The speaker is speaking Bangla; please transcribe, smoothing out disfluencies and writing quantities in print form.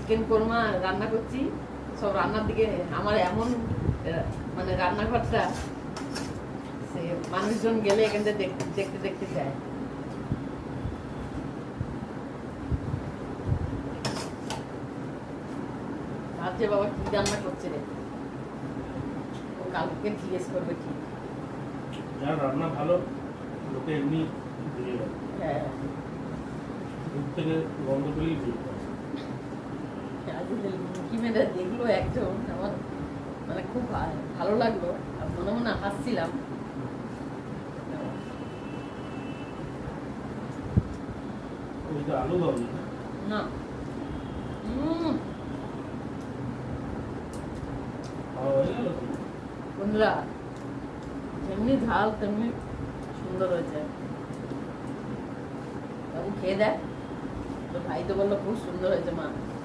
চিকেন কোরমা রান্না করছি, সব রান্নার দিকে আমার এমন মানে রান্নাঘরটা সে মানুষজন গেলে এখান থেকে দেখতে দেখতে দেখতে চায়। ভাবছে বাবা কি রান্না করছে রে, ও কালকে জিজ্ঞেস করবে ঠিক। যার রান্না ভালো লোকে এমনি দিয়ে দেয়। হ্যাঁ দূর থেকে গন্ধ পেলেই দিয়ে দেয়। মুখি মেরে দেখলো একজন, আমার মানে খুব ভালো লাগলো, আর মনে মনে হাসছিলাম। ওইটা আলু দম না? না খাওয়া হয়ে গেল তো? বন্ধুরা যেমনি ঝাল তেমনি সুন্দর হয়েছে। বাবু খেয়ে দেয়, তো ভাই তো বললো খুব সুন্দর হয়েছে মা।